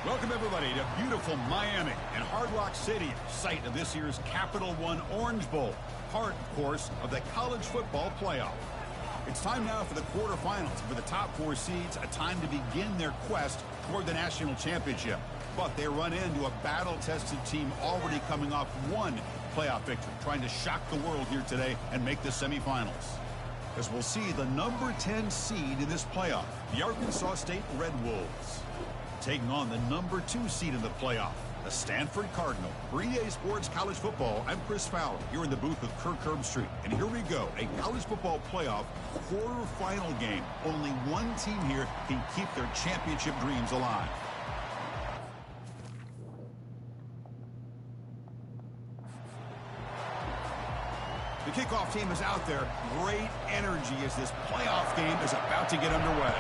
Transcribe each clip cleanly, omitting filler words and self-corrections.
Welcome, everybody, to beautiful Miami and Hard Rock Stadium, site of this year's Capital One Orange Bowl, part, of course, of the college football playoff. It's time now for the quarterfinals, for the top four seeds, a time to begin their quest toward the national championship. But they run into a battle-tested team already coming off one playoff victory, trying to shock the world here today and make the semifinals. As we'll see the number 10 seed in this playoff, the Arkansas State Red Wolves, taking on the number 2 seed in the playoff, the Stanford Cardinal. For EA Sports College Football, I'm Chris Fowler, here in the booth with Kirk Herbstreit. And here we go, a college football playoff quarterfinal game. Only one team here can keep their championship dreams alive. The kickoff team is out there. Great energy as this playoff game is about to get underway.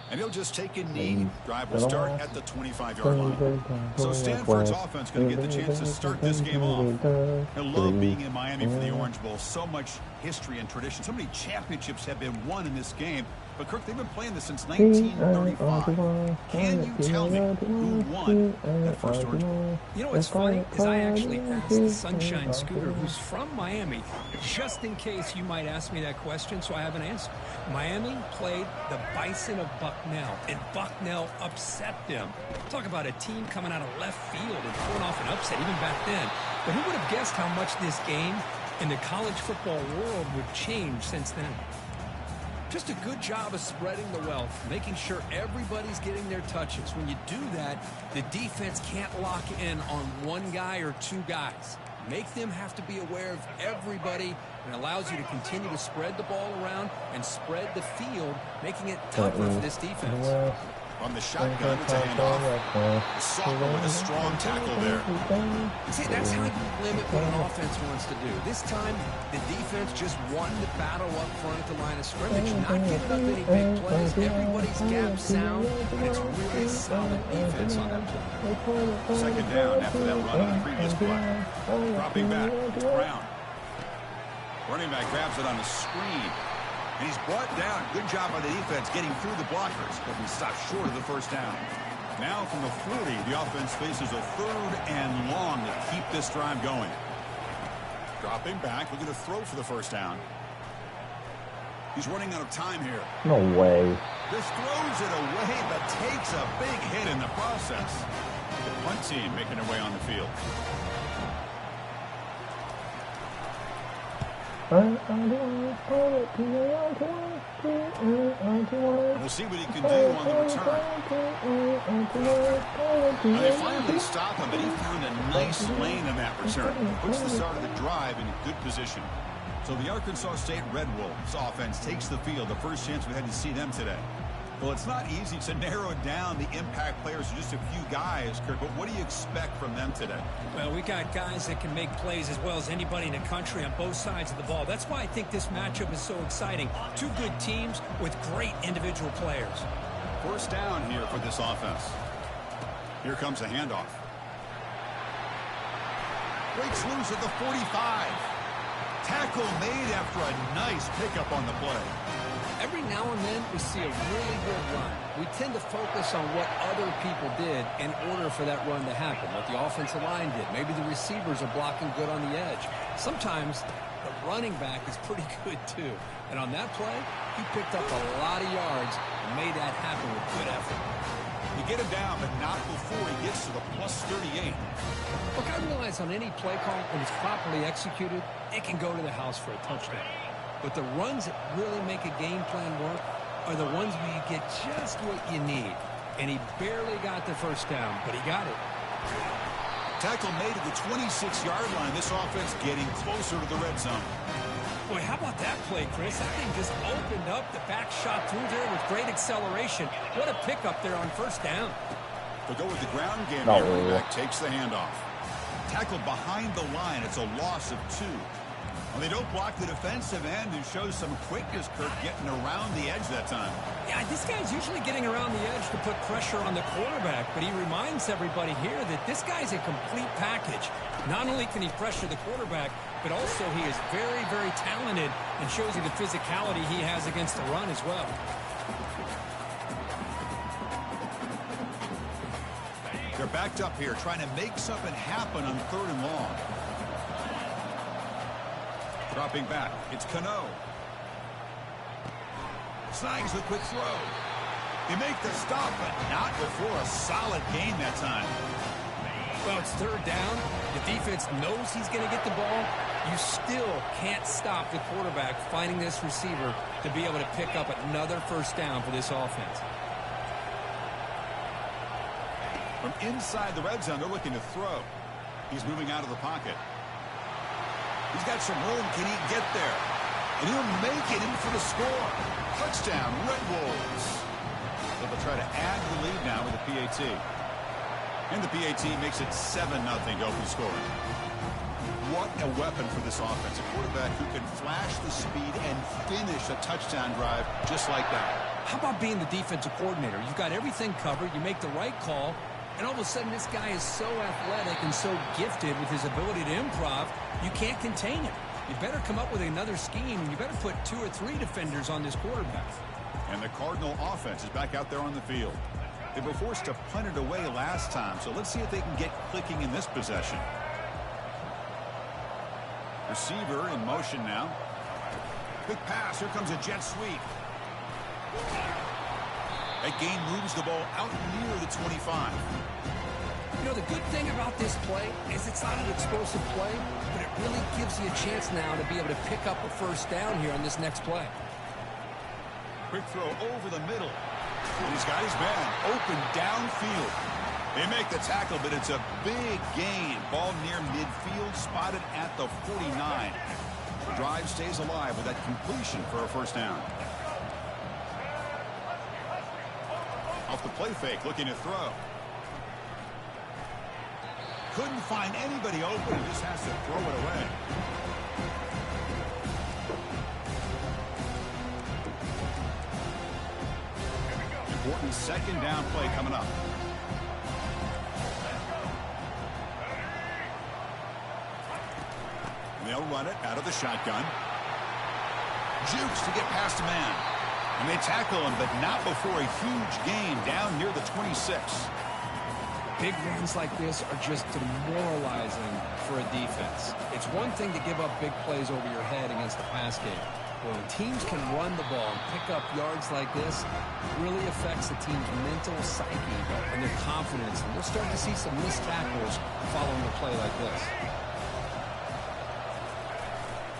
And he'll just take a knee. Drive will start at the 25-yard line. So Stanford's offense going to get the chance to start this game off. I love being in Miami for the Orange Bowl. So much history and tradition. So many championships have been won in this game. But, Kirk, they've been playing this since 1935. Can you tell me who won that first Orange Bowl? You know what's funny is I actually asked the Sunshine Scooter, who's from Miami, just in case you might ask me that question, so I have an answer. Miami played the Bison of Bucknell, and Bucknell upset them. Talk about a team coming out of left field and pulling off an upset even back then. But who would have guessed how much this game in the college football world would change since then? Just a good job of spreading the wealth, making sure everybody's getting their touches. When you do that, the defense can't lock in on one guy or two guys. Make them have to be aware of everybody, and allows you to continue to spread the ball around and spread the field, making it tougher for this defense. From the shotgun to handoff. Sophomore with a strong tackle there. See, that's how you limit what an offense wants to do. This time, the defense just wanting to battle up front at the line of scrimmage, not giving up any big plays. Everybody's gap sound, and it's really solid defense on that play. Second down after that run on the previous play. Dropping back, it's Brown. Running back grabs it on the screen. And he's brought down. Good job by the defense getting through the blockers, but he stopped short of the first down. Now from the 40, the offense faces a 3rd and long to keep this drive going. Dropping back, looking to throw for the first down. He's running out of time here. No way. This throws it away, but takes a big hit in the process. The punt team making their way on the field. We'll see what he can do on the return. Now they finally stop him, but he found a nice lane in that return. Puts the start of the drive in a good position. So the Arkansas State Red Wolves offense takes the field. The first chance we had to see them today. Well, it's not easy to narrow down the impact players to just a few guys, Kirk, but what do you expect from them today? Well, we got guys that can make plays as well as anybody in the country on both sides of the ball. That's why I think this matchup is so exciting. Two good teams with great individual players. First down here for this offense. Here comes a handoff. Breaks loose at the 45. Tackle made after a nice pickup on the play. Every now and then we see a really good run. We tend to focus on what other people did in order for that run to happen, what the offensive line did. Maybe the receivers are blocking good on the edge. Sometimes the running back is pretty good too. And on that play, he picked up a lot of yards and made that happen with good effort. You get him down, but not before he gets to the plus 38. Look, I realize on any play call, when it's properly executed, it can go to the house for a touchdown. But the runs that really make a game plan work are the ones where you get just what you need. And he barely got the first down, but he got it. Tackle made at the 26-yard line. This offense getting closer to the red zone. Boy, how about that play, Chris? That thing just opened up. The back shot through there with great acceleration. What a pickup there on first down. They'll go with the ground game. Running back takes the handoff. Tackled behind the line. It's a loss of 2. Well, they don't block the defensive end, who shows some quickness, Kirk, getting around the edge that time. Yeah, this guy's usually getting around the edge to put pressure on the quarterback, but he reminds everybody here that this guy's a complete package. Not only can he pressure the quarterback, but also he is very, very talented and shows you the physicality he has against the run as well. backed up here, trying to make something happen on 3rd and long. Dropping back, it's Cano. Snags the quick throw. They make the stop, but not before a solid gain that time. Well, it's 3rd down. The defense knows he's going to get the ball. You still can't stop the quarterback finding this receiver to be able to pick up another 1st down for this offense. From inside the red zone, they're looking to throw. He's moving out of the pocket. He's got some room. Can he get there? And he'll make it in for the score. Touchdown, Red Wolves. They'll try to add the lead now with the PAT. And the PAT makes it 7-0 to open scoring. What a weapon for this offense. A quarterback who can flash the speed and finish a touchdown drive just like that. How about being the defensive coordinator? You've got everything covered. You make the right call. And all of a sudden, this guy is so athletic and so gifted with his ability to improv, you can't contain him. You better come up with another scheme, and you better put 2 or 3 defenders on this quarterback. And the Cardinal offense is back out there on the field. They were forced to punt it away last time, so let's see if they can get clicking in this possession. Receiver in motion now. Quick pass. Here comes a jet sweep. That gain moves the ball out near the 25. You know, the good thing about this play is it's not an explosive play, but it really gives you a chance now to be able to pick up a 1st down here on this next play. Quick throw over the middle. And he's got his man open downfield. They make the tackle, but it's a big gain. Ball near midfield, spotted at the 49. The drive stays alive with that completion for a 1st down. Off the play fake, looking to throw. Couldn't find anybody open and just has to throw it away. Important 2nd down play coming up. And they'll run it out of the shotgun. Jukes to get past a man. And they tackle him, but not before a huge gain down near the 26. Big runs like this are just demoralizing for a defense. It's one thing to give up big plays over your head against the pass game. When teams can run the ball and pick up yards like this, it really affects the team's mental psyche and their confidence. And we'll start to see some missed tackles following a play like this.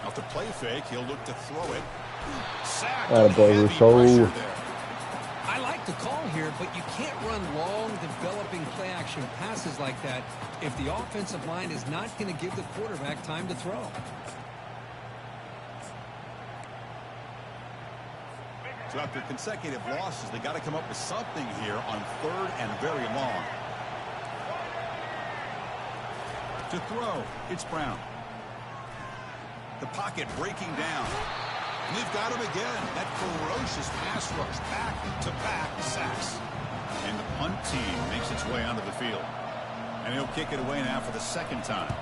Off the play fake, he'll look to throw it. Sacked. Attaboy, Rousseau. I like the call here, but you can't run long, developing play-action passes like that if the offensive line is not going to give the quarterback time to throw. So after consecutive losses, they got to come up with something here on 3rd and very long. To throw, it's Brown. The pocket breaking down. And they've got him again. That ferocious pass rush, back-to-back sacks. And the punt team makes its way onto the field. And he'll kick it away now for the 2nd time.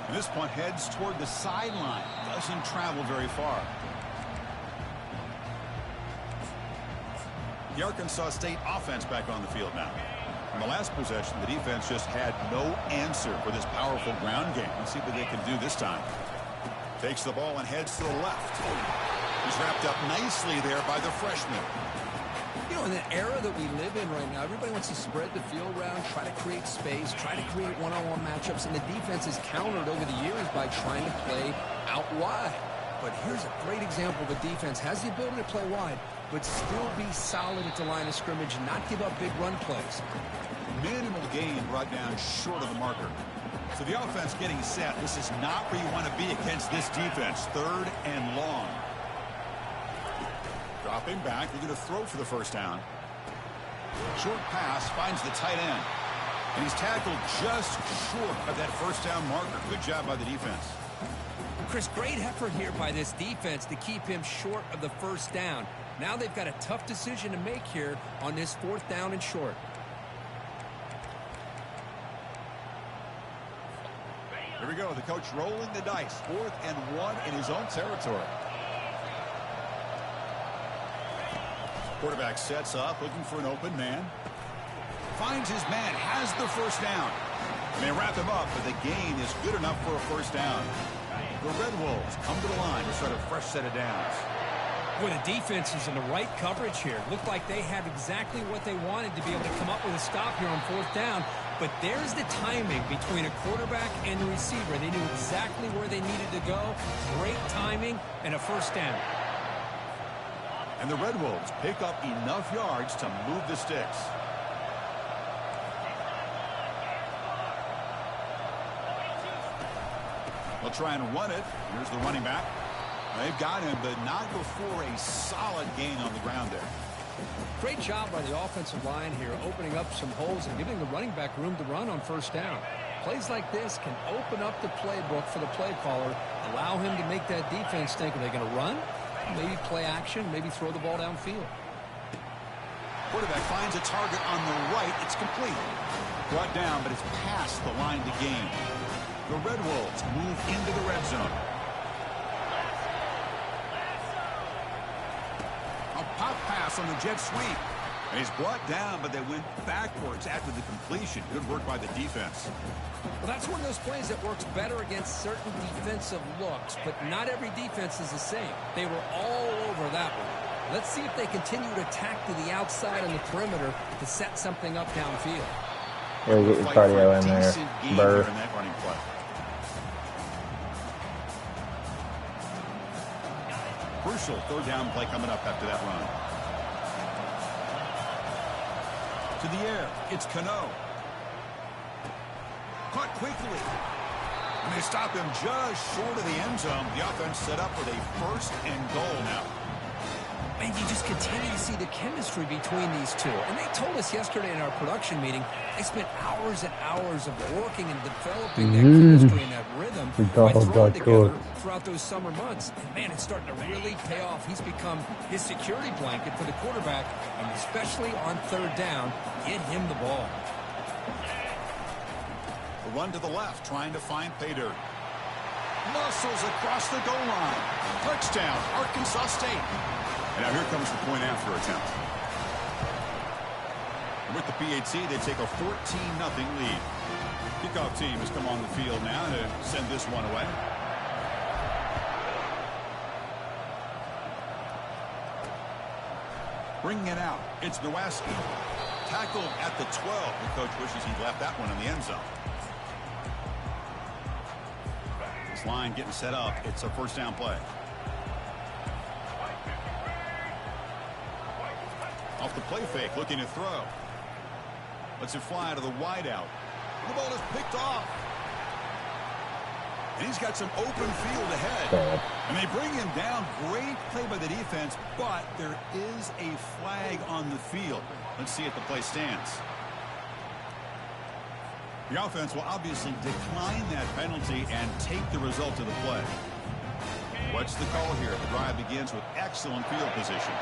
And this punt heads toward the sideline. Doesn't travel very far. The Arkansas State offense back on the field now. In the last possession, the defense just had no answer for this powerful ground game. Let's see what they can do this time. Takes the ball and heads to the left. He's wrapped up nicely there by the freshman. You know, in the era that we live in right now, everybody wants to spread the field around, try to create space, try to create one-on-one matchups, and the defense is countered over the years by trying to play out wide. But here's a great example of a defense has the ability to play wide, but still be solid at the line of scrimmage and not give up big run plays. Minimal gain brought down short of the marker. So the offense getting set. This is not where you want to be against this defense. 3rd and long. Dropping back. They're going to throw for the 1st down. Short pass finds the tight end. And he's tackled just short of that 1st down marker. Good job by the defense. Chris, great effort here by this defense to keep him short of the 1st down. Now they've got a tough decision to make here on this 4th down and short. Here we go. The coach rolling the dice. 4th and 1 in his own territory. Quarterback sets up, looking for an open man. finds his man, has the first down. And they wrap him up, but the gain is good enough for a first down. The Red Wolves come to the line to start a fresh set of downs. Boy, the defense is in the right coverage here. Looked like they had exactly what they wanted to be able to come up with a stop here on fourth down. But there's the timing between a quarterback and the receiver. They knew exactly where they needed to go. Great timing and a first down. And the Red Wolves pick up enough yards to move the sticks. They'll try and run it. Here's the running back. They've got him, but not before a solid gain on the ground there. Great job by the offensive line here, opening up some holes and giving the running back room to run on first down. Plays like this can open up the playbook for the play caller, allow him to make that defense think, are they going to run? Maybe play action, maybe throw the ball downfield. Quarterback finds a target on the right. It's complete. Brought down, but it's past the line to gain. The Red Wolves move into the red zone. A pop pass on the jet sweep. And he's brought down, but they went backwards after the completion. Good work by the defense. Well, that's one of those plays that works better against certain defensive looks, but not every defense is the same. They were all over that one. Let's see if they continue to attack to the outside on the perimeter to set something up downfield. We'll get your cardio in there, Burr. In that running play. Crucial third down play coming up after that run. To the air, it's Cano. Caught quickly. And they stop him just short of the end zone. The offense set up with a first and goal now. And you just continue to see the chemistry between these two. And they told us yesterday in our production meeting, they spent hours and hours of working and developing that chemistry and that rhythm by throwing together throughout those summer months. And man, it's starting to really pay off. He's become his security blanket for the quarterback, and especially on third down, get him the ball. The run to the left, trying to find pay dirt. Muscles across the goal line. Touchdown, Arkansas State. And now here comes the point after attempt. And with the PAT, they take a 14-0 lead. Kickoff team has come on the field now to send this one away. Bringing it out, it's Nowacki. Tackled at the 12. The coach wishes he'd left that one in the end zone. This line getting set up. It's a first down play. Off the play fake, looking to throw. Lets it fly to the wideout. The ball is picked off. And he's got some open field ahead. And they bring him down. Great play by the defense, but there is a flag on the field. Let's see if the play stands. The offense will obviously decline that penalty and take the result of the play. What's the call here? The drive begins with excellent field position.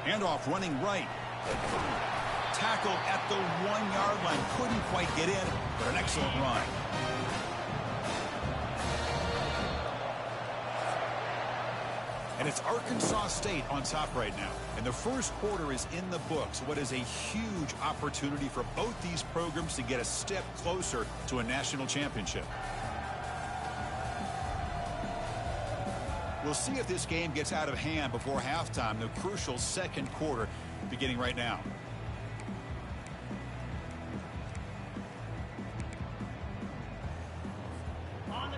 Handoff running right. Tackled at the 1-yard line. Couldn't quite get in, but an excellent run. And it's Arkansas State on top right now. And the first quarter is in the books. What is a huge opportunity for both these programs to get a step closer to a national championship. We'll see if this game gets out of hand before halftime. The crucial second quarter beginning right now.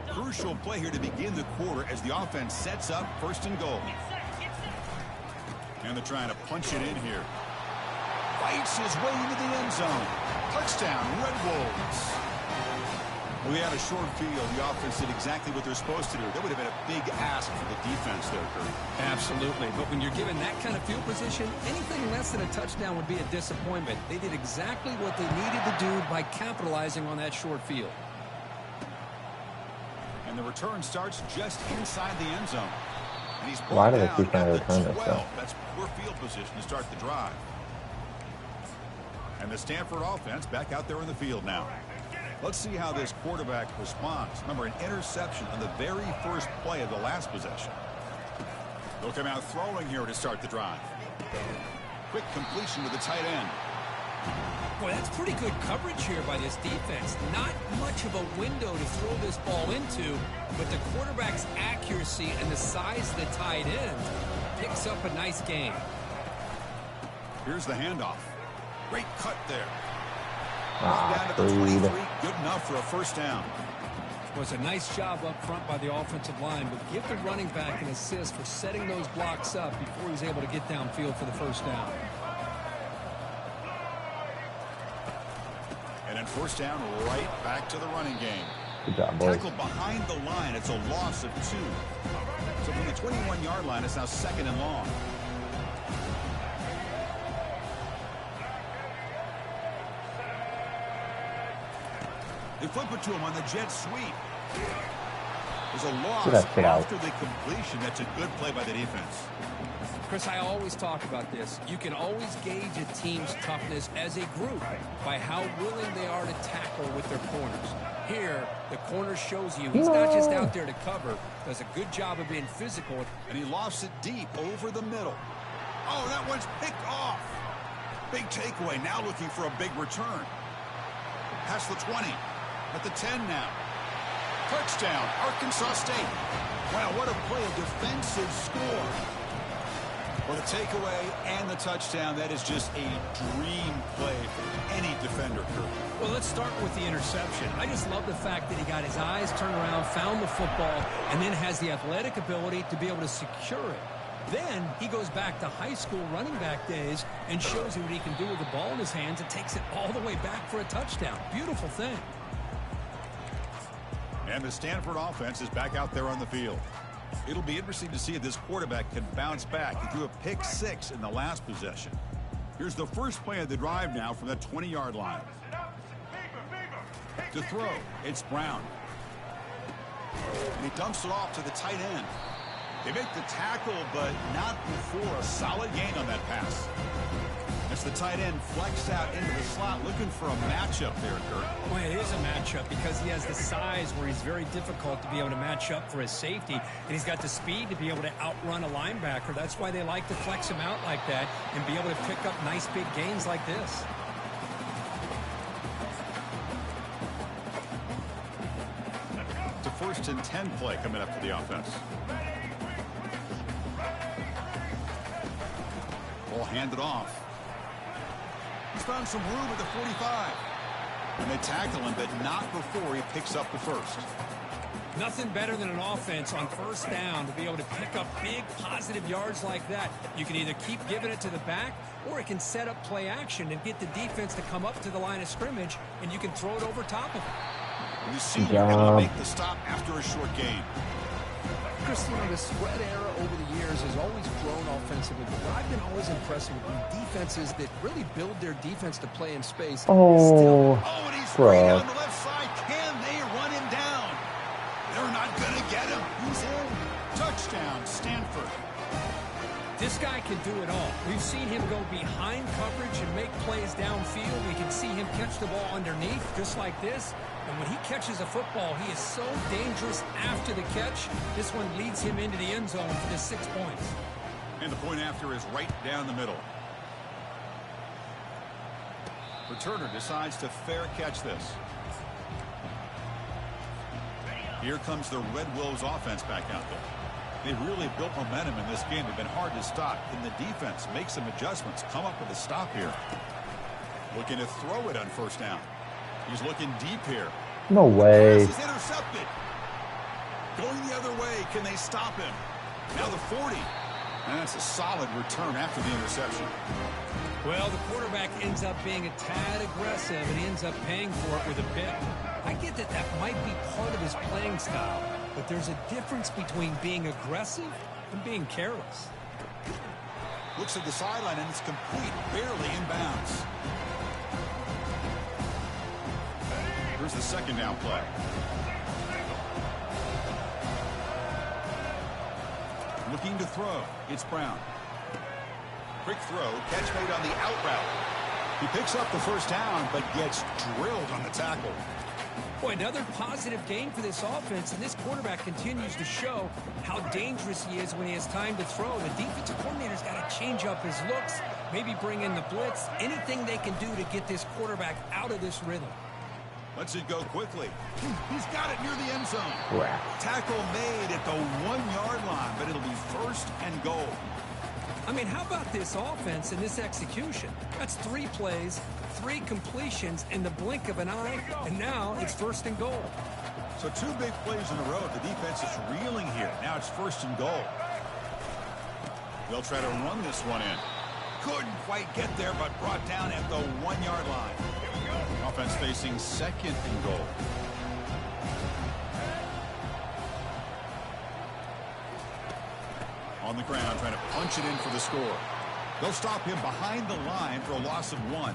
Crucial play here to begin the quarter as the offense sets up first and goal. And they're trying to punch it in here. Fights his way into the end zone. Touchdown, Red Wolves. Well, we had a short field. The offense did exactly what they're supposed to do. That would have been a big ask for the defense there, Kurt. Absolutely. But when you're given that kind of field position, anything less than a touchdown would be a disappointment. They did exactly what they needed to do by capitalizing on that short field. And the return starts just inside the end zone. And he's Why do they down keep trying to at the return this 12. stuff? That's poor field position to start the drive. And the Stanford offense back out there in the field now. Let's see how this quarterback responds. Remember, an interception on the very first play of the last possession. They'll come out throwing here to start the drive. Quick completion to the tight end. Boy, that's pretty good coverage here by this defense. Not much of a window to throw this ball into, but the quarterback's accuracy and the size of the tight end picks up a nice gain. Here's the handoff. Great cut there. Ah, down to the 23. Good enough for a first down. It was a nice job up front by the offensive line, but give the running back an assist for setting those blocks up before he's able to get downfield for the first down. And then first down, right back to the running game. Good job, boys. Tackle behind the line. It's a loss of 2. So from the 21-yard line, it's now 2nd and long. They flip it to him on the jet sweep. There's a loss after the completion. That's a good play by the defense. Chris, I always talk about this. You can always gauge a team's toughness as a group by how willing they are to tackle with their corners. Here, the corner shows you he's not just out there to cover, does a good job of being physical. And he lofts it deep over the middle. Oh, that one's picked off. Big takeaway. Now looking for a big return. Past the 20. At the 10 now. Touchdown, Arkansas State. Wow, what a play, a defensive score. Well, the takeaway and the touchdown, that is just a dream play for any defender, Kurt. Well, let's start with the interception. I just love the fact that he got his eyes turned around, found the football, and then has the athletic ability to be able to secure it. Then he goes back to high school running back days and shows you what he can do with the ball in his hands and takes it all the way back for a touchdown. Beautiful thing. And the Stanford offense is back out there on the field. It'll be interesting to see if this quarterback can bounce back. He threw a pick 6 in the last possession. Here's the first play of the drive now from the 20-yard line. To throw, it's Brown. And he dumps it off to the tight end. They make the tackle, but not before a solid gain on that pass. As the tight end flexed out into the slot, looking for a matchup there, Kurt. Well, it is a matchup because he has the size where he's very difficult to be able to match up for his safety, and he's got the speed to be able to outrun a linebacker. That's why they like to flex him out like that and be able to pick up nice big gains like this. It's a 1st and 10 play coming up for the offense. Ball handed off. He's found some room at the 45. And they tackle him, but not before he picks up the first. Nothing better than an offense on first down to be able to pick up big positive yards like that. You can either keep giving it to the back, or it can set up play action and get the defense to come up to the line of scrimmage, and you can throw it over top of it. You see him able to make the stop after a short gain. Chris, you know, the spread era over the years has always grown offensively, but what I've been always impressed with defenses that really build their defense to play in space. Oh, and he's free on the left side. Can they run him down? They're not going to get him. He's in. Touchdown, Stanford. This guy can do it all. We've seen him go behind coverage and make plays downfield. We can see him catch the ball underneath, just like this. And when he catches a football, he is so dangerous after the catch. This one leads him into the end zone for the 6 points. And the point after is right down the middle. Returner decides to fair catch this. Here comes the Red Wolves offense back out there. They've really built momentum in this game. They've been hard to stop. Can the defense make some adjustments? Come up with a stop here. Looking to throw it on first down. He's looking deep here. No way. Pass is intercepted. Going the other way. Can they stop him? Now the 40. And that's a solid return after the interception. Well, the quarterback ends up being a tad aggressive, and he ends up paying for it with a pick. I get that that might be part of his playing style, but there's a difference between being aggressive and being careless. Looks at the sideline, and it's complete, barely in bounds. Here's the second down play. Looking to throw. It's Brown. Quick throw. Catch made on the out route. He picks up the first down, but gets drilled on the tackle. Boy, another positive game for this offense, and this quarterback continues to show how dangerous he is when he has time to throw. The defensive coordinator's got to change up his looks, maybe bring in the blitz, anything they can do to get this quarterback out of this rhythm. Lets it go quickly. He's got it near the end zone. Wow. Tackle made at the 1-yard line, but it'll be first and goal. I mean, how about this offense and this execution? That's 3 plays, 3 completions in the blink of an eye, and now it's first and goal. So 2 big plays in a row. The defense is reeling here. Now it's first and goal. They'll try to run this one in. Couldn't quite get there, but brought down at the 1-yard line. Offense facing second and goal. On the ground, trying to punch it in for the score. They'll stop him behind the line for a loss of 1.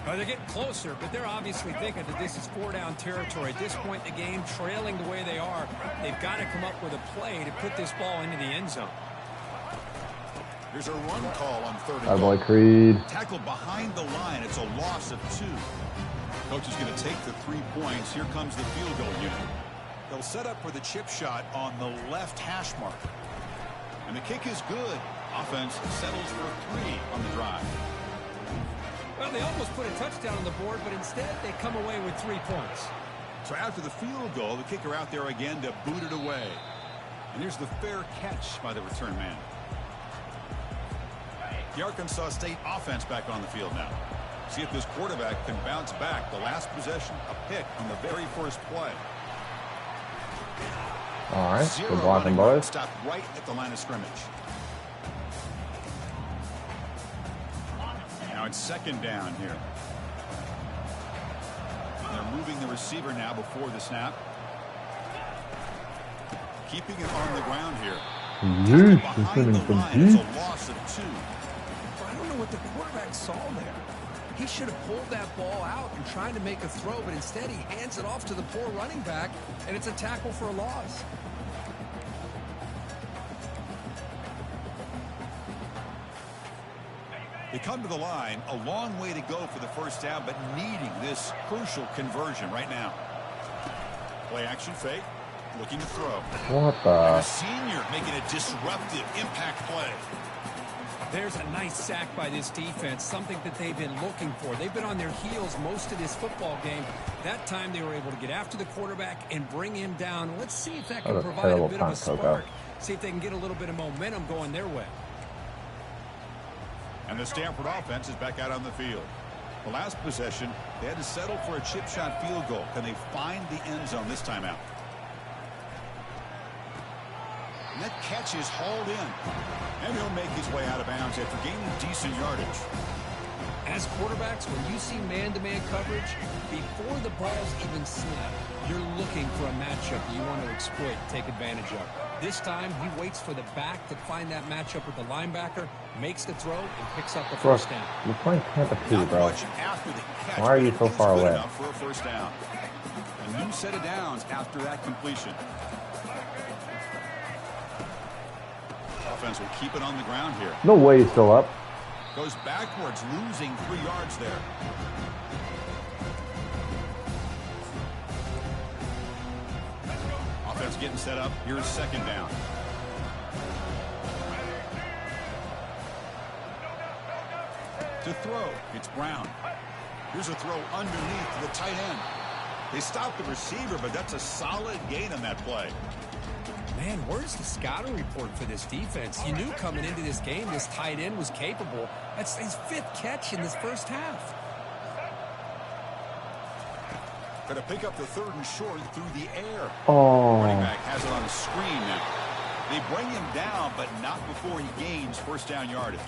They're getting closer, but they're obviously thinking that this is 4-down territory. At this point in the game, trailing the way they are, they've got to come up with a play to put this ball into the end zone. Here's a run call on third and Our goal. boy Creed. Tackle behind the line. It's a loss of 2. Coach is going to take the 3 points. Here comes the field goal unit. They'll set up for the chip shot on the left hash mark. And the kick is good. Offense settles for 3 on the drive. Well, they almost put a touchdown on the board, but instead they come away with 3 points. So after the field goal, the kicker out there again to boot it away. And here's the fair catch by the return man. The Arkansas State offense back on the field now. See if this quarterback can bounce back. The last possession, a pick on the very first play. All right, 0 good blocking, running route, boys. stopped right at the line of scrimmage. Now it's second down here. They're moving the receiver now before the snap. Keeping it on the ground here. Yeesh, he's Behind hitting the some line, it's deep. a loss of 2. I don't know what the quarterback saw there. He should have pulled that ball out and tried to make a throw, but instead he hands it off to the poor running back, and it's a tackle for a loss. They come to the line, a long way to go for the first down, but needing this crucial conversion right now. Play action fake, looking to throw. What And the? a senior making a disruptive impact play. There's a nice sack by this defense, something that they've been looking for. They've been on their heels most of this football game. That time they were able to get after the quarterback and bring him down. Let's see if that can That was a provide a terrible bit of a punt, Coco. spark. See if they can get a little bit of momentum going their way. And the Stanford offense is back out on the field. The last possession, they had to settle for a chip shot field goal. Can they find the end zone this time out? And that catch is hauled in. And he'll make his way out of bounds after gaining decent yardage. As quarterbacks, when you see man-to-man coverage, before the ball's even snapped, you're looking for a matchup you want to exploit, take advantage of. This time, he waits for the back to find that matchup with the linebacker, makes the throw, and picks up the Bro, first down. you're playing Tampa 2, Not bro. much after the catch, Why are you but so it is far good away? enough for a first down. A new set of downs after that completion. Offense will keep it on the ground here. No way he's still up. Goes backwards, losing 3 yards there. Offense getting set up. Here's second down. To throw, it's Brown. Here's a throw underneath to the tight end. They stopped the receiver, but that's a solid gain on that play. Man, where's the scouting report for this defense? You knew coming into this game this tight end was capable. That's his 5th catch in this first half. Going to pick up the 3rd and short through the air. Oh. Running back has it on the screen now. They bring him down, but not before he gains first down yardage.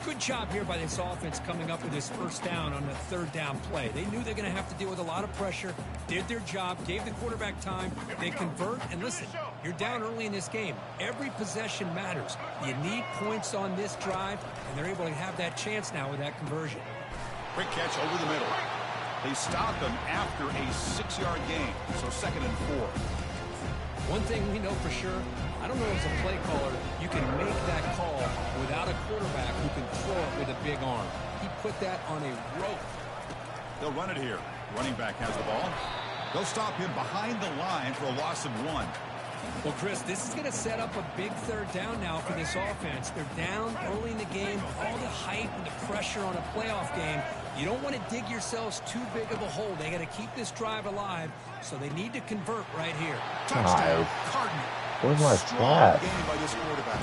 Good job here by this offense coming up with this first down on the 3rd down play. They knew they're going to have to deal with a lot of pressure, did their job, gave the quarterback time. They convert, and listen, you're down early in this game. Every possession matters. You need points on this drive, and they're able to have that chance now with that conversion. Quick catch over the middle. They stop him after a 6-yard gain, so 2nd and 4. One thing we know for sure, I don't know as a play caller, you can make that call without a quarterback who can throw it with a big arm. He put that on a rope. They'll run it here. Running back has the ball. They'll stop him behind the line for a loss of 1. Well, Chris, this is going to set up a big third down now for this offense. They're down early in the game. All the hype and the pressure on a playoff game. You don't want to dig yourselves too big of a hole. They got to keep this drive alive, so they need to convert right here. Touchdown, Cardinal. Where's my Strong flat? game by this quarterback.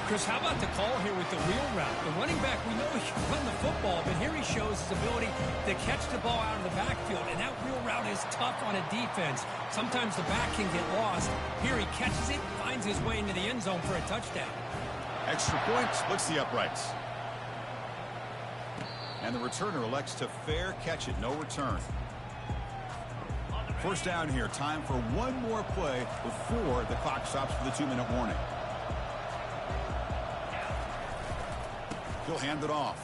Chris, how about the call here with the wheel route? The running back, we know he can run the football, but here he shows his ability to catch the ball out of the backfield, and that wheel route is tough on a defense. Sometimes the back can get lost. Here he catches it, finds his way into the end zone for a touchdown. Extra point splits the uprights. And the returner elects to fair catch it, no return. First down here, time for one more play before the clock stops for the 2-minute warning. He'll hand it off.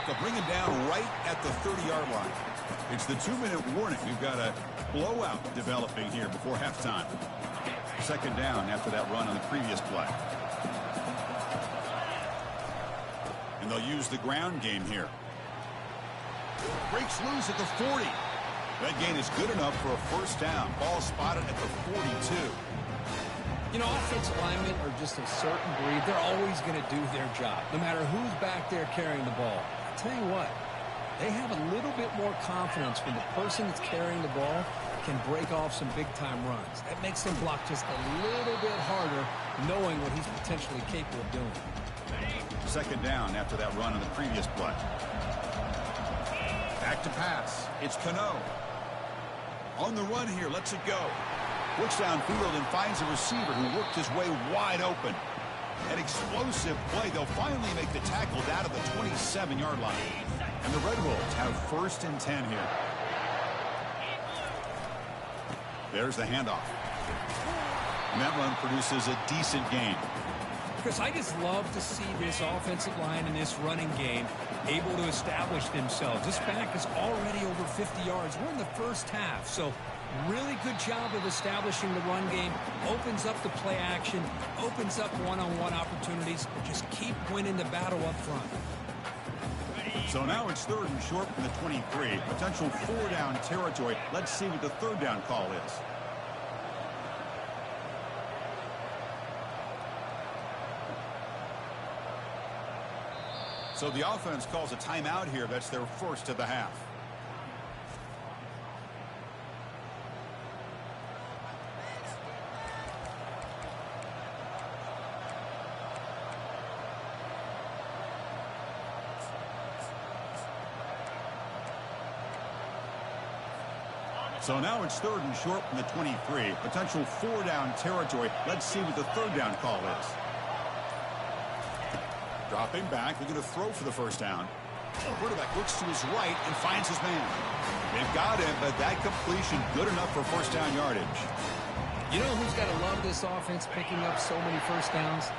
They'll bring him down right at the 30-yard line. It's the 2-minute warning. We've got a blowout developing here before halftime. Second down after that run on the previous play. And they'll use the ground game here. Breaks loose at the 40. That gain is good enough for a first down. Ball spotted at the 42. You know, offensive linemen are just a certain breed. They're always going to do their job, no matter who's back there carrying the ball. I'll tell you what, they have a little bit more confidence when the person that's carrying the ball can break off some big-time runs. That makes them block just a little bit harder, knowing what he's potentially capable of doing. Second down after that run on the previous play. Back to pass. It's Cano. On the run here, lets it go. Looks downfield and finds a receiver who worked his way wide open. An explosive play. They'll finally make the tackle down to the 27-yard line. And the Red Wolves have first and 10 here. There's the handoff. And that run produces a decent gain. Chris, I just love to see this offensive line and this running game able to establish themselves. This back is already over 50 yards. We're in the first half, so really good job of establishing the run game. Opens up the play action, opens up one-on-one opportunities. Just keep winning the battle up front. So now it's third and short from the 23. Potential 4-down territory. Let's see what the third down call is. So the offense calls a timeout here. That's their first of the half. So now it's third and short from the 23. Potential 4-down territory. Let's see what the third down call is. Dropping back, looking to throw for the first down. Quarterback looks to his right and finds his man. They've got him, but that completion good enough for first down yardage. You know who's got to love this offense picking up so many first downs?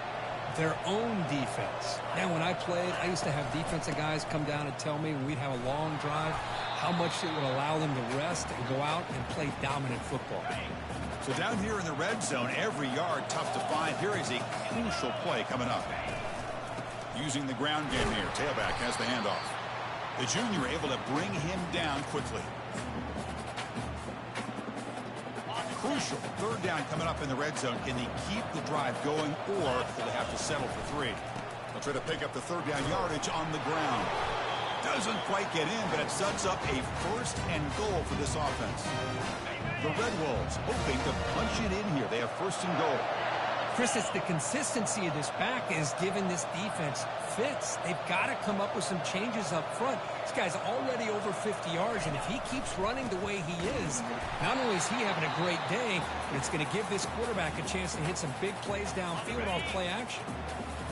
Their own defense. Now, when I played, I used to have defensive guys come down and tell me when we'd have a long drive how much it would allow them to rest and go out and play dominant football. So down here in the red zone, every yard tough to find. Here is a crucial play coming up. Using the ground game here. Tailback has the handoff. The junior able to bring him down quickly. Crucial. Third down coming up in the red zone. Can they keep the drive going, or will they have to settle for 3? They'll try to pick up the third down yardage on the ground. Doesn't quite get in, but it sets up a first and goal for this offense. The Red Wolves hoping to punch it in here. They have first and goal. Chris, it's the consistency of this back is giving this defense fits. They've got to come up with some changes up front. This guy's already over 50 yards, and if he keeps running the way he is, not only is he having a great day, but it's going to give this quarterback a chance to hit some big plays downfield off play action.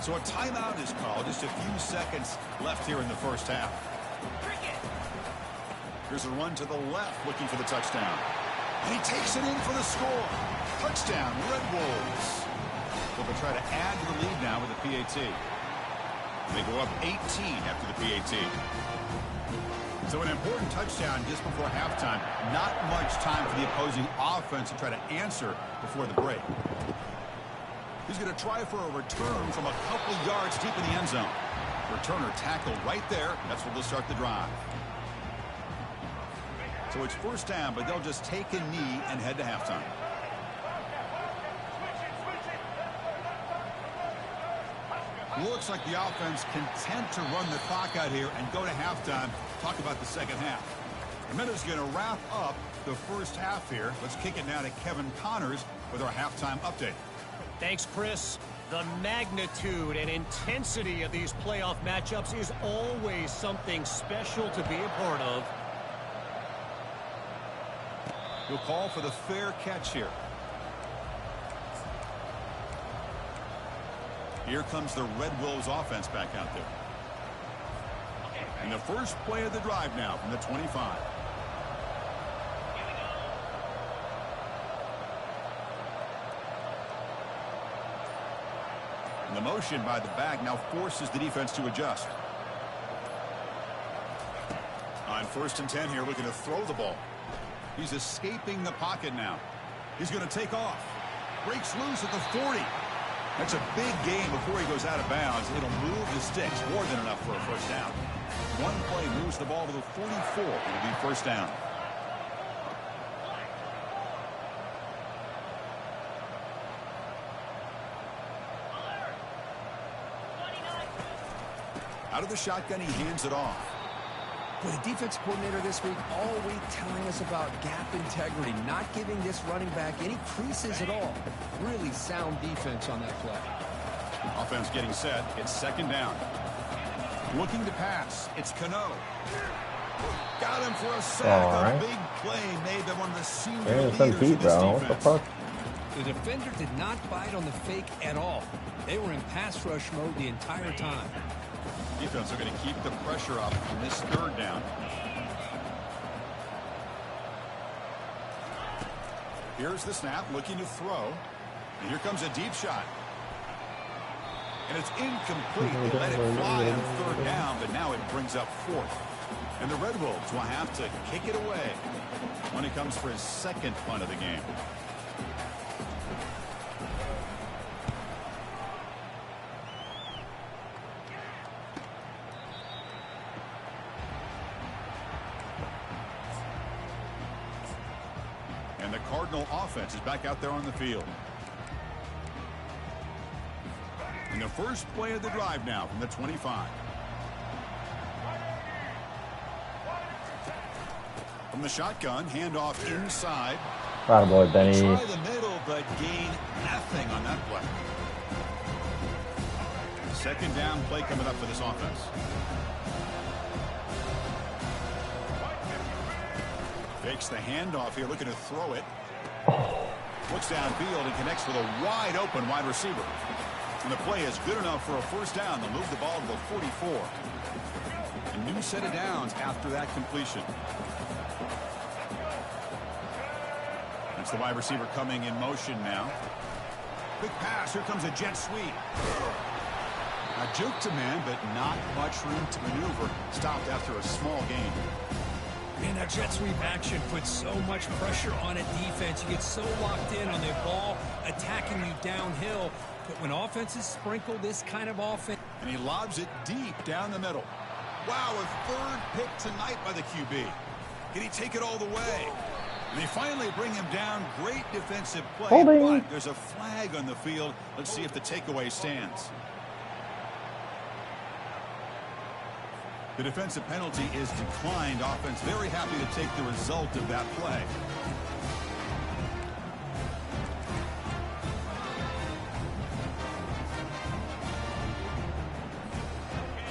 So a timeout is called. Just a few seconds left here in the first half. Here's a run to the left, looking for the touchdown. And he takes it in for the score. Touchdown, Red Wolves. Well, they'll try to add to the lead now with the PAT. They go up 18 after the PAT. So an important touchdown just before halftime. Not much time for the opposing offense to try to answer before the break. He's going to try for a return from a couple yards deep in the end zone. returner tackled right there. That's where they'll start the drive. So it's first down, but they'll just take a knee and head to halftime. Looks like the offense content to run the clock out here and go to halftime. Talk about the second half. The minute's going to wrap up the first half here. Let's kick it now to Kevin Connors with our halftime update. Thanks, Chris. The magnitude and intensity of these playoff matchups is always something special to be a part of. He'll call for the fair catch here. Here comes the Red Wolves offense back out there. And the first play of the drive now from the 25. And the motion by the back now forces the defense to adjust. On 1st and 10 here, looking to throw the ball. He's escaping the pocket now. He's going to take off. Breaks loose at the 40. That's a big gain before he goes out of bounds. It'll move the sticks, more than enough for a first down. One play moves the ball to the 44. It'll be first down. Out of the shotgun, he hands it off. Boy, the defense coordinator this week all week telling us about gap integrity, not giving this running back any creases at all. Really sound defense on that play. Offense getting set. It's second down. Looking to pass. It's Cano. Got him for a sack. A big play made by one of the senior leaders of this defense. What the fuck? The defender did not bite on the fake at all. They were in pass rush mode the entire time. Defense are going to keep the pressure up on this third down. Here's the snap, looking to throw. And here comes a deep shot. And it's incomplete. They let it fly on third down, but now it brings up fourth. And the Red Wolves will have to kick it away when it comes for his second punt of the game. And the Cardinal offense is back out there on the field. And the first play of the drive now from the 25. From the shotgun, handoff inside. Attaboy, Benny. Try the middle, but gain nothing on that play. Second down play coming up for this offense. Fakes the handoff here, looking to throw it. Looks downfield and connects with a wide open wide receiver. And the play is good enough for a first down. They'll move the ball to the 44. A new set of downs after that completion. That's the wide receiver coming in motion now. Quick pass. Here comes a jet sweep. A juke to man, but not much room to maneuver. Stopped after a small gain. Man, that jet sweep action puts so much pressure on a defense. You get so locked in on their ball attacking you downhill. But when offenses sprinkle this kind of offense. And he lobs it deep down the middle. Wow, a third pick tonight by the QB. Can he take it all the way? And they finally bring him down. Great defensive play, but there's a flag on the field. Let's see if the takeaway stands. The defensive penalty is declined. Offense very happy to take the result of that play.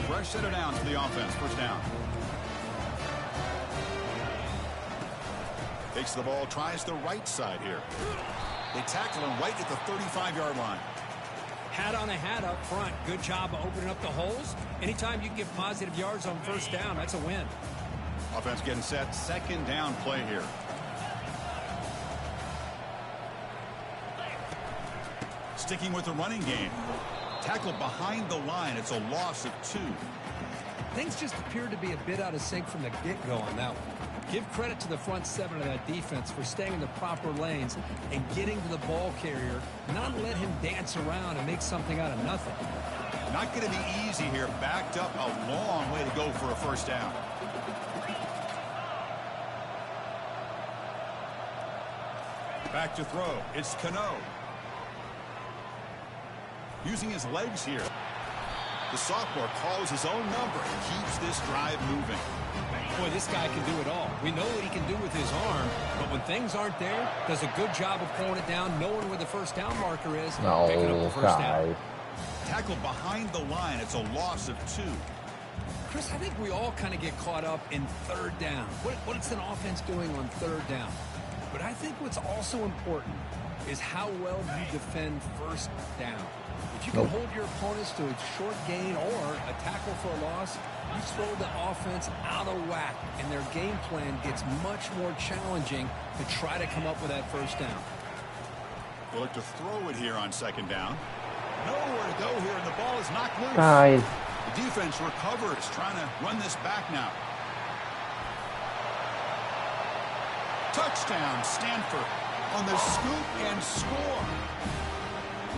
Fresh set of downs for the offense. First down. Takes the ball, tries the right side here. They tackle him right at the 35-yard line. Hat on a hat up front. Good job of opening up the holes. Anytime you can get positive yards on first down, that's a win. Offense getting set. Second down play here. Sticking with the running game. Tackled behind the line. It's a loss of 2. Things just appeared to be a bit out of sync from the get-go on that one. Give credit to the front seven of that defense for staying in the proper lanes and getting to the ball carrier, not let him dance around and make something out of nothing. Not going to be easy here. Backed up a long way to go for a first down. Back to throw. It's Cano. Using his legs here. The sophomore calls his own number and keeps this drive moving. Boy, this guy can do it all. We know what he can do with his arm, but when things aren't there, does a good job of pulling it down, knowing where the first down marker is, picking up the first down. Tackled behind the line. It's a loss of 2. Chris, I think we all kind of get caught up in third down. What's an offense doing on third down? But I think what's also important is how well you defend first down. If you can hold your opponents to a short gain or a tackle for a loss, you throw the offense out of whack, and their game plan gets much more challenging to try to come up with that first down. We'll look to throw it here on second down. Nowhere to go here, and the ball is knocked loose. Guys. The defense recovers, trying to run this back now. Touchdown, Stanford on the scoop and score.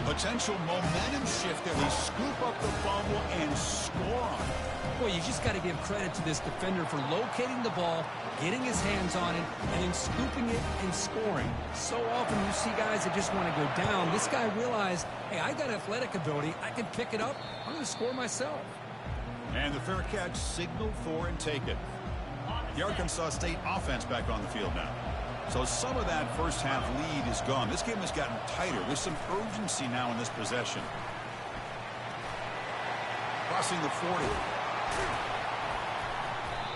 Potential momentum shift there. They scoop up the fumble and score on it. Boy, you just got to give credit to this defender for locating the ball, getting his hands on it, and then scooping it and scoring. So often you see guys that just want to go down. This guy realized, hey, I got athletic ability. I can pick it up. I'm going to score myself. And the fair catch signaled for and taken. The Arkansas State offense back on the field now. So some of that first half lead is gone. This game has gotten tighter. There's some urgency now in this possession. Crossing the 40.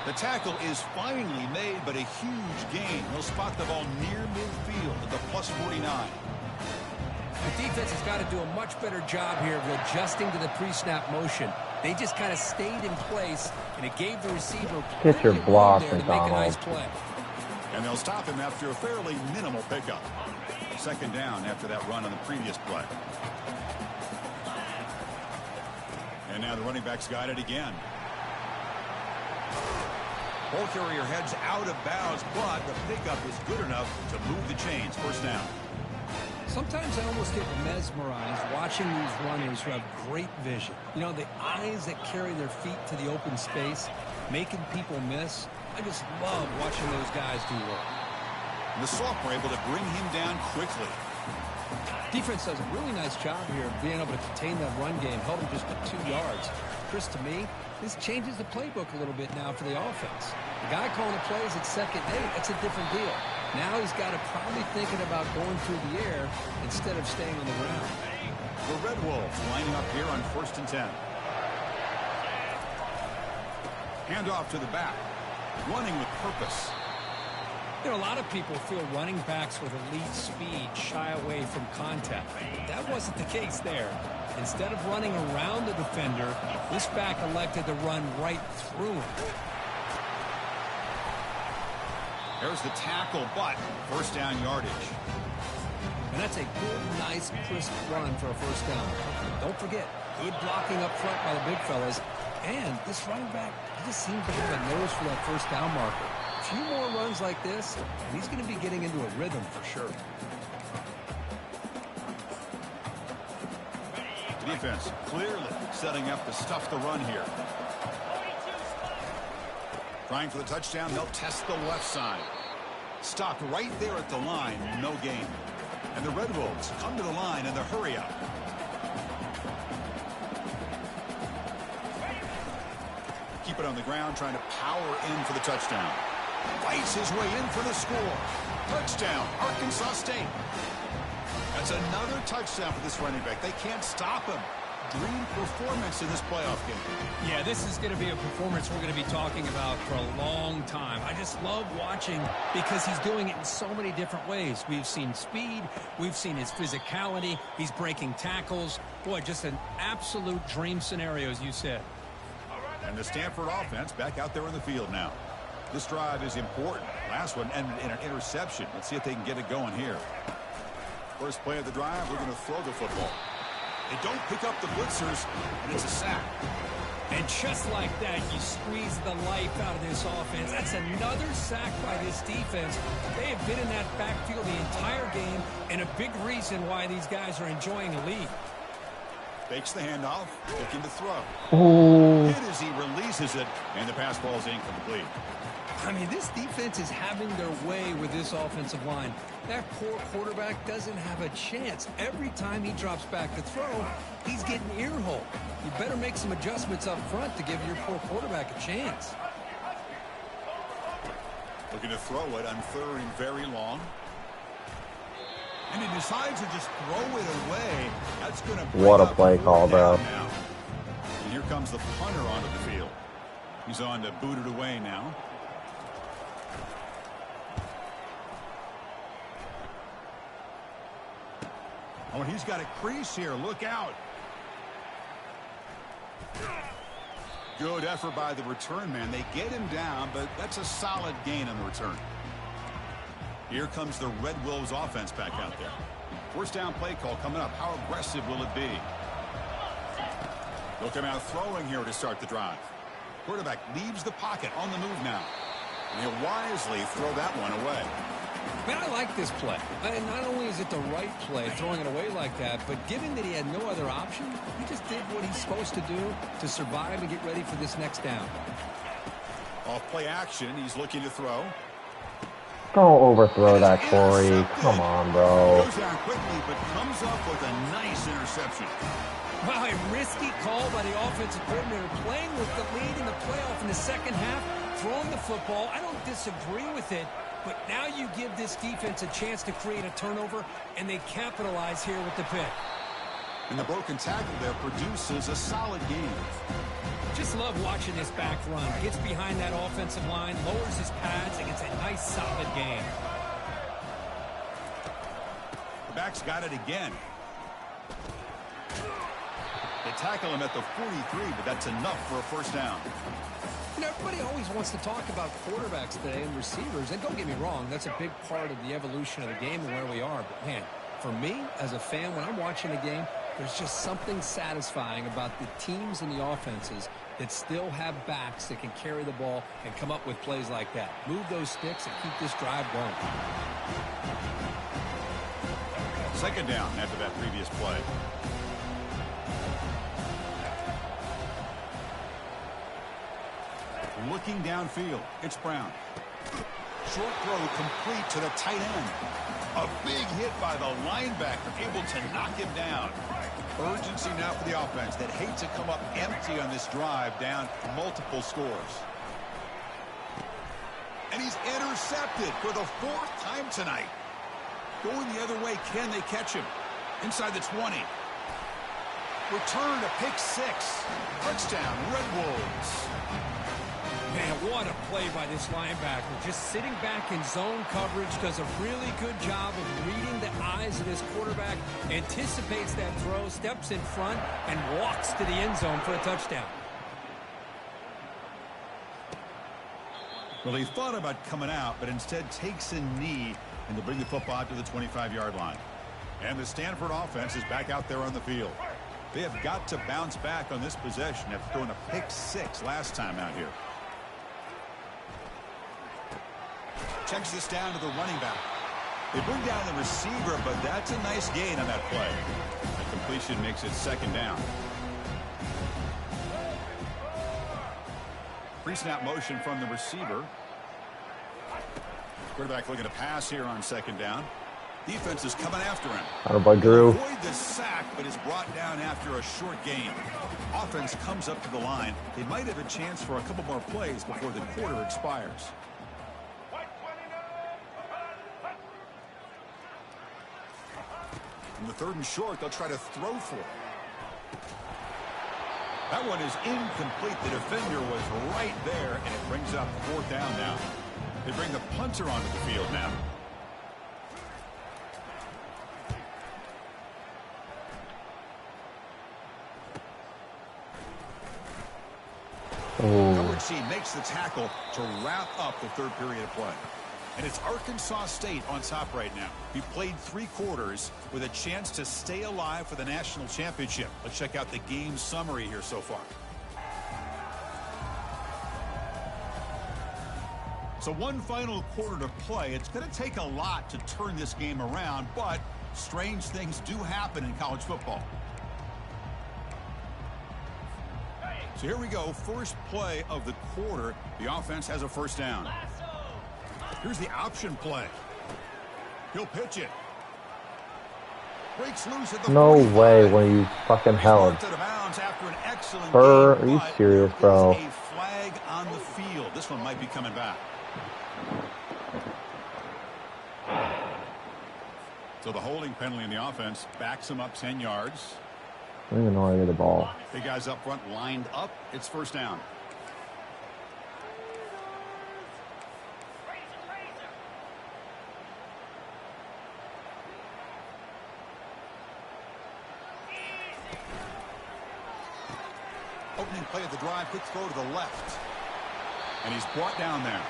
The tackle is finally made, but a huge gain. They'll spot the ball near midfield at the plus 49. The defense has got to do a much better job here of adjusting to the pre-snap motion. They just kind of stayed in place, and it gave the receiver Get your block, there to make a nice McDonald. play. And they'll stop him after a fairly minimal pickup. Second down after that run on the previous play. And now the running back's got it again. Ball carrier heads out of bounds, but the pickup is good enough to move the chains. First down. Sometimes I almost get mesmerized watching these runners who have great vision. You know, the eyes that carry their feet to the open space, making people miss. I just love watching those guys do work. And the sophomore able to bring him down quickly. Defense does a really nice job here of being able to contain that run game, held him just to 2 yards. Chris, to me, this changes the playbook a little bit now for the offense. The guy calling the plays at second and 8, that's a different deal. Now he's got to probably thinking about going through the air instead of staying on the ground. The Red Wolves lining up here on 1st and 10. Handoff to the back. Running with purpose. You know, a lot of people feel running backs with elite speed shy away from contact. That wasn't the case there. Instead of running around the defender, this back elected to run right through him. There's the tackle, but first down yardage. And that's a good, nice, crisp run for a first down. Don't forget, good blocking up front by the big fellas. And this running back, he just seems to have a nose for that first down marker. A few more runs like this, and he's going to be getting into a rhythm for sure. The defense clearly setting up to stuff the run here. Trying for the touchdown, they'll test the left side. Stopped right there at the line, no gain. And the Red Wolves come to the line in the hurry up. Keep it on the ground, trying to power in for the touchdown. Fights his way in for the score. Touchdown, Arkansas State. That's another touchdown for this running back. They can't stop him. Dream performance in this playoff game. Yeah, this is going to be a performance we're going to be talking about for a long time. I just love watching because he's doing it in so many different ways. We've seen speed. We've seen his physicality. He's breaking tackles. Boy, just an absolute dream scenario, as you said. And the Stanford offense back out there in the field now. This drive is important. Last one ended in an interception. Let's see if they can get it going here. First play of the drive, we're going to throw the football. They don't pick up the blitzers, and it's a sack. And just like that, you squeeze the life out of this offense. That's another sack by this defense. They have been in that backfield the entire game, and a big reason why these guys are enjoying the lead. Fakes the handoff, looking to throw. Oh. Hit as he releases it, and the pass ball is incomplete. I mean, this defense is having their way with this offensive line. That poor quarterback doesn't have a chance. Every time he drops back to throw, he's getting ear-hole. You better make some adjustments up front to give your poor quarterback a chance. Looking to throw it on 3rd and very long. And he decides to just throw it away. That's going to What a play call, bro. Now. And here comes the punter onto the field. He's on to boot it away now. Oh, he's got a crease here. Look out. Good effort by the return man. They get him down, but that's a solid gain on the return. Here comes the Red Wolves offense back out there. First down play call coming up. How aggressive will it be? They'll come out throwing here to start the drive. Quarterback leaves the pocket on the move now. And he'll wisely throw that one away. Man, I like this play. And not only is it the right play, throwing it away like that, but given that he had no other option, he just did what he's supposed to do to survive and get ready for this next down. Off play action, he's looking to throw. Don't overthrow that, Corey. Come on, bro. Goes down quickly, but comes up with a nice interception. Wow, a risky call by the offensive coordinator, playing with the lead in the playoff in the second half, throwing the football. I don't disagree with it, but now you give this defense a chance to create a turnover, and they capitalize here with the pick. And the broken tackle there produces a solid gain. Just love watching this back run. Gets behind that offensive line, lowers his pads, and gets a nice, solid gain. The back's got it again. They tackle him at the 43, but that's enough for a first down. You know, everybody always wants to talk about quarterbacks today and receivers, and don't get me wrong, that's a big part of the evolution of the game and where we are. But, man, for me, as a fan, when I'm watching a game, there's just something satisfying about the teams and the offenses that still have backs that can carry the ball and come up with plays like that. Move those sticks and keep this drive going. Second down after that previous play. Looking downfield, it's Brown. Short throw complete to the tight end. A big hit by the linebacker, able to knock him down. Urgency now for the offense that hates to come up empty on this drive, down multiple scores. And he's intercepted for the 4th time tonight. Going the other way, can they catch him? Inside the 20. Return to pick 6. Touchdown, Red Wolves. Man, what a play by this linebacker. Just sitting back in zone coverage, does a really good job of reading the eyes of his quarterback, anticipates that throw, steps in front, and walks to the end zone for a touchdown. Well, he thought about coming out, but instead takes a knee and to bring the football out to the 25-yard line. And the Stanford offense is back out there on the field. They have got to bounce back on this possession after throwing a pick 6 last time out here. Checks this down to the running back. They bring down the receiver, but that's a nice gain on that play. The completion makes it second down. Pre-snap motion from the receiver. Quarterback looking to pass here on second down. Defense is coming after him. Attaboy, Drew. Avoid the sack, but is brought down after a short gain. Offense comes up to the line. They might have a chance for a couple more plays before the quarter expires. In the 3rd and short, they'll try to throw for it. That one is incomplete. The defender was right there, and it brings up 4th down now. They bring the punter onto the field now. Coverage C makes the tackle to wrap up the 3rd period of play. And it's Arkansas State on top right now. He played 3 quarters with a chance to stay alive for the national championship. Let's check out the game summary here so far. So one final quarter to play. It's going to take a lot to turn this game around, but strange things do happen in college football. So here we go, first play of the quarter. The offense has a first down. Here's the option play. He'll pitch it. Breaks loose at the No 45. way when you fucking held. Out of bounds after an excellent Burr, game, are you but serious, bro? there's a flag on the field. This one might be coming back. So the holding penalty in the offense backs him up 10 yards. I don't even know where I get the ball. Big guys up front lined up. It's first down. Opening play of the drive, quick throw to the left. And he's brought down there.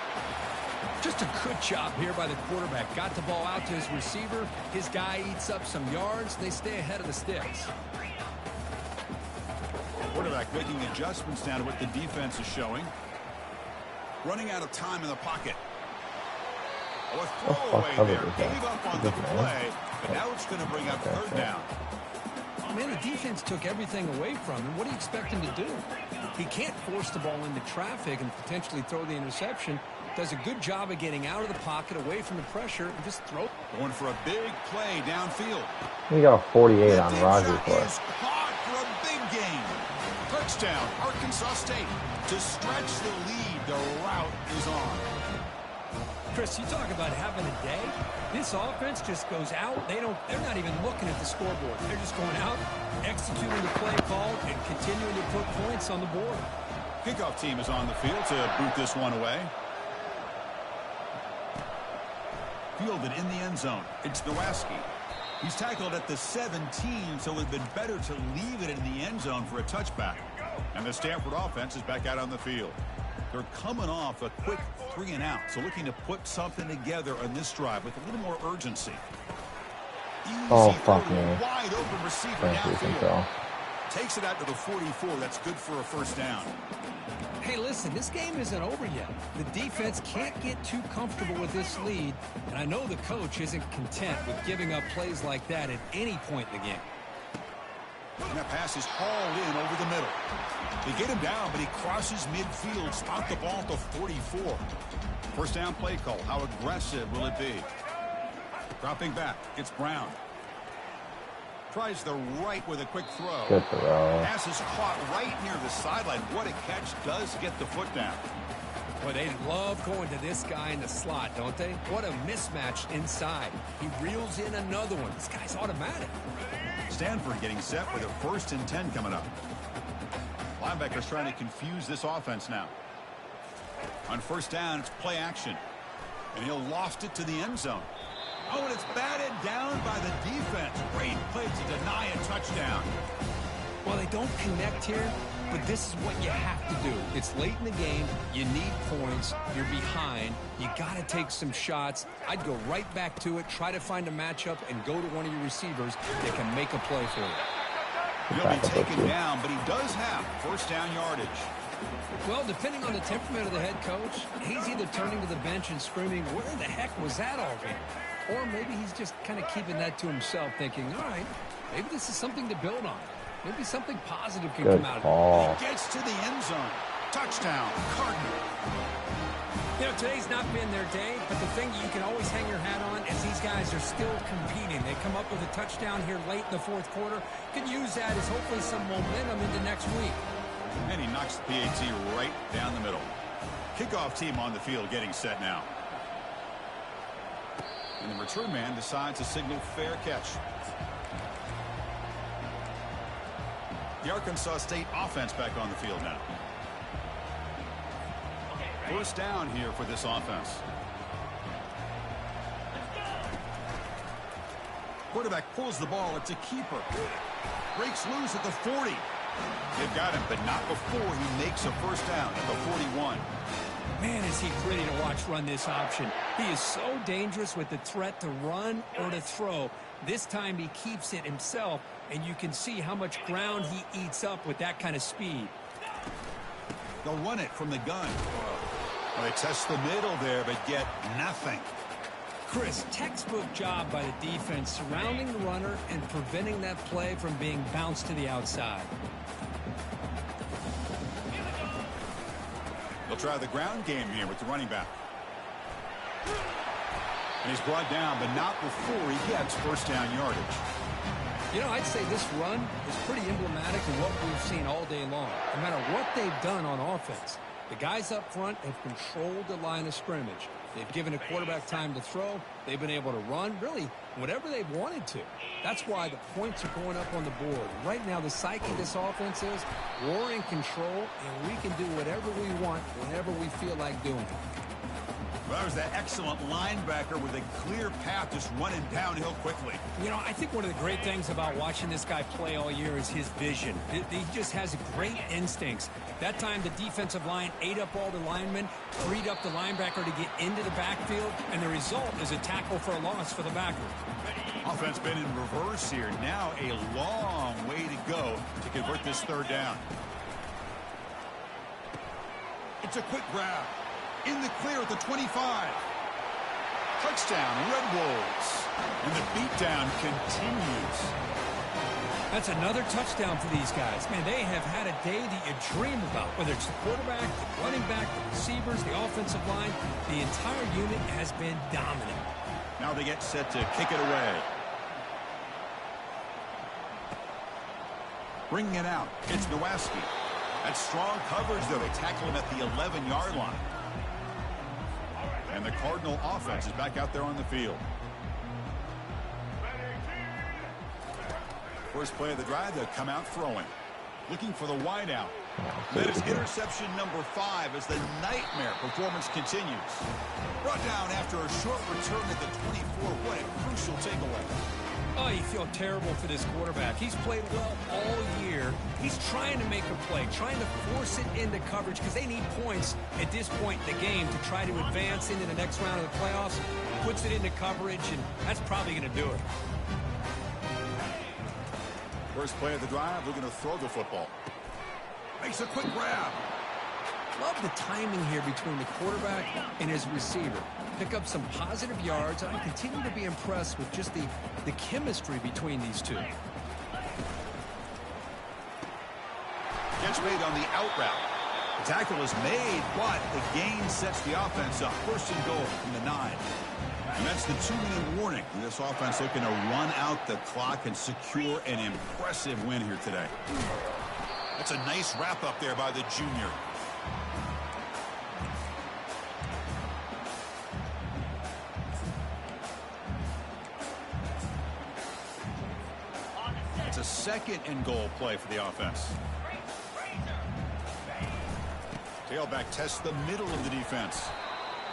Just a good job here by the quarterback. Got the ball out to his receiver. His guy eats up some yards. They stay ahead of the sticks. Quarterback making adjustments down to what the defense is showing. Running out of time in the pocket. Oh, a throwaway there. Gave up on the play, but now it's going to bring up third down. Man, the defense took everything away from him. What do you expect him to do? He can't force the ball into traffic and potentially throw the interception. Does a good job of getting out of the pocket, away from the pressure, and just throw. Going for a big play downfield. We got a 48 on Roger for Is us. caught for a big gain. Touchdown, Arkansas State. To stretch the lead, the route is on. Chris, you talk about having a day. This offense just goes out. They're not even looking at the scoreboard. They're just going out, executing the play call, and continuing to put points on the board. Kickoff team is on the field to boot this one away. Fielded in the end zone. It's Nowaski. He's tackled at the 17, so it would have been better to leave it in the end zone for a touchback. And the Stanford offense is back out on the field. They're coming off a quick 3 and out, so looking to put something together on this drive with a little more urgency. Oh, fuck me. Wide open receiver downfield. Takes it out to the 44. That's good for a first down. Hey, listen, this game isn't over yet. The defense can't get too comfortable with this lead, and I know the coach isn't content with giving up plays like that at any point in the game. And that pass is hauled in over the middle. They get him down, but he crosses midfield, stopped the ball at the 44. First down play call. How aggressive will it be? Dropping back. It's Brown. Tries the right with a quick throw. Good throw. Pass is caught right near the sideline. What a catch. Does get the foot down. Well, they love going to this guy in the slot, don't they? What a mismatch inside. He reels in another one. This guy's automatic. Stanford getting set with a 1st and 10 coming up. Linebackers trying to confuse this offense now. On first down, it's play action. And he'll loft it to the end zone. Oh, and it's batted down by the defense. Great play to deny a touchdown. Well, they don't connect here, but this is what you have to do. It's late in the game. You need points. You're behind. You got to take some shots. I'd go right back to it, try to find a matchup, and go to one of your receivers that can make a play for you. He'll be taken down, but he does have first down yardage. Well, depending on the temperament of the head coach, he's either turning to the bench and screaming, where the heck was that all game? Or maybe he's just kind of keeping that to himself, thinking, all right, maybe this is something to build on. Maybe something positive can come out of it. He gets to the end zone. Touchdown, Cardinal. You know, today's not been their day, but the thing you can always hang your hat on is these guys are still competing. They come up with a touchdown here late in the 4th quarter. Could use that as hopefully some momentum into next week. And he knocks the PAT right down the middle. Kickoff team on the field getting set now. And the return man decides to signal fair catch. The Arkansas State offense back on the field now. First down here for this offense. Quarterback pulls the ball. It's a keeper. Breaks loose at the 40. They've got him, but not before he makes a first down at the 41. Man, is he pretty to watch run this option. He is so dangerous with the threat to run or to throw. This time he keeps it himself, and you can see how much ground he eats up with that kind of speed. They'll run it from the gun. Well, they test the middle there, but get nothing. Chris, textbook job by the defense surrounding the runner and preventing that play from being bounced to the outside. They'll try the ground game here with the running back. And he's brought down, but not before he gets first down yardage. You know, I'd say this run is pretty emblematic of what we've seen all day long. No matter what they've done on offense, the guys up front have controlled the line of scrimmage. They've given a quarterback time to throw. They've been able to run, really, whatever they've wanted to. That's why the points are going up on the board. Right now, the psyche of this offense is we're in control, and we can do whatever we want whenever we feel like doing it. Well, that was that excellent linebacker with a clear path just running downhill quickly. You know, I think one of the great things about watching this guy play all year is his vision. He just has great instincts. That time, the defensive line ate up all the linemen, freed up the linebacker to get into the backfield, and the result is a tackle for a loss for the backer. Offense been in reverse here. Now a long way to go to convert this third down. It's a quick grab. In the clear at the 25. Touchdown, Red Wolves. And the beatdown continues. That's another touchdown for these guys. Man, they have had a day that you dream about. Whether it's the quarterback, the running back, the receivers, the offensive line, the entire unit has been dominant. Now they get set to kick it away. Bringing it out. It's Nowacki. That's strong coverage, though. They tackle him at the 11-yard line. And the Cardinal offense is back out there on the field. First play of the drive, they'll come out throwing. Looking for the wideout. That is interception number 5 as the nightmare performance continues. Brought down after a short return at the 24. What a crucial takeaway. Oh, you feel terrible for this quarterback. He's played well all year. He's trying to make a play, trying to force it into coverage because they need points at this point in the game to try to advance into the next round of the playoffs. Puts it into coverage, and that's probably going to do it. First play of the drive, they're going to throw the football. Makes a quick grab. Love the timing here between the quarterback and his receiver. Pick up some positive yards, and I continue to be impressed with just the chemistry between these two. Catch made on the out route. The tackle is made, but the gain sets the offense up. First and goal from the 9. And that's the 2-minute warning. This offense looking to run out the clock and secure an impressive win here today. That's a nice wrap up there by the junior. It's a second and goal play for the offense. Tailback tests the middle of the defense.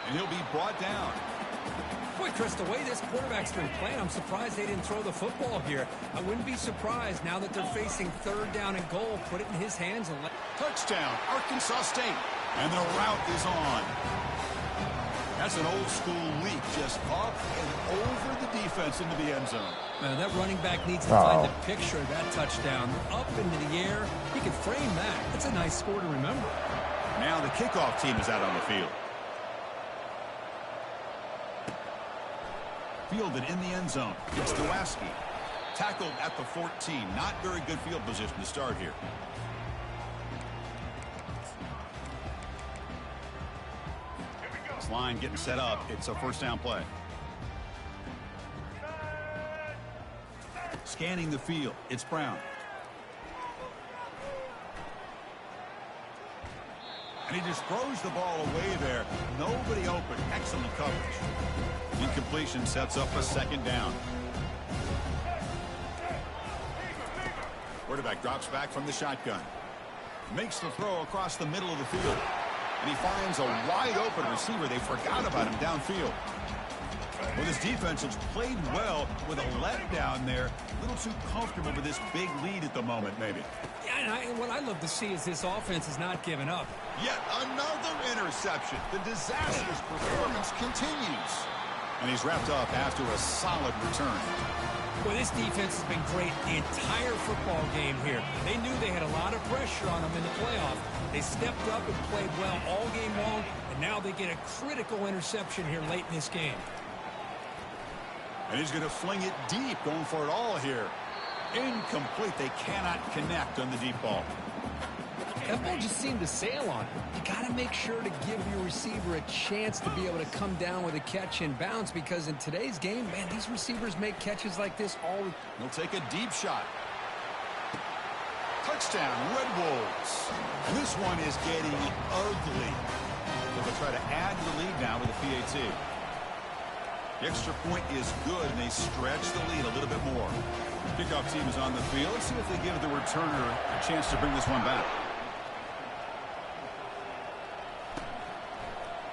And he'll be brought down. Boy, Chris, the way this quarterback's been playing, I'm surprised they didn't throw the football here. I wouldn't be surprised now that they're facing third down and goal. Put it in his hands and let... Touchdown, Arkansas State. And the route is on. That's an old school leap, just up and over the defense into the end zone. Man, that running back needs to find the picture of that touchdown. Up into the air. He can frame that. That's a nice score to remember. Now the kickoff team is out on the field. Fielded in the end zone. It's Nowacki. Tackled at the 14. Not very good field position to start here. This line getting set up. It's a first down play. Scanning the field. It's Brown. And he just throws the ball away there. Nobody open. Excellent coverage. Incompletion sets up a second down. Quarterback drops back from the shotgun. Makes the throw across the middle of the field. And he finds a wide open receiver. They forgot about him downfield. Well, this defense has played well with a letdown there. A little too comfortable with this big lead at the moment, maybe. Yeah, and what I love to see is this offense is not giving up. Yet another interception. The disastrous performance continues. And he's wrapped up after a solid return. Well, this defense has been great the entire football game here. They knew they had a lot of pressure on them in the playoff. They stepped up and played well all game long, and now they get a critical interception here late in this game. And he's going to fling it deep, going for it all here. Incomplete. They cannot connect on the deep ball. That ball just seemed to sail on him. You got to make sure to give your receiver a chance to be able to come down with a catch and bounce, because in today's game, man, these receivers make catches like this all. He'll take a deep shot. Touchdown, Red Wolves. And this one is getting ugly. They'll try to add to the lead now with a PAT. The extra point is good, and they stretch the lead a little bit more. Kickoff team is on the field. Let's see if they give the returner a chance to bring this one back.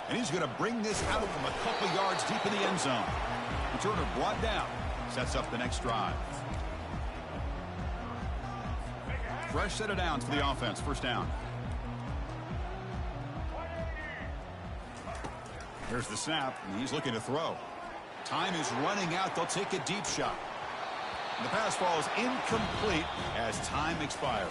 And he's going to bring this out from a couple yards deep in the end zone. Returner brought down. Sets up the next drive. Fresh set of downs for the offense. First down. Here's the snap, and he's looking to throw. Time is running out. They'll take a deep shot. And the pass falls incomplete as time expires.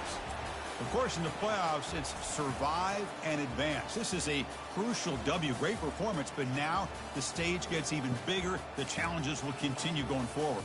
Of course, in the playoffs, it's survive and advance. This is a crucial W. Great performance, but now the stage gets even bigger. The challenges will continue going forward.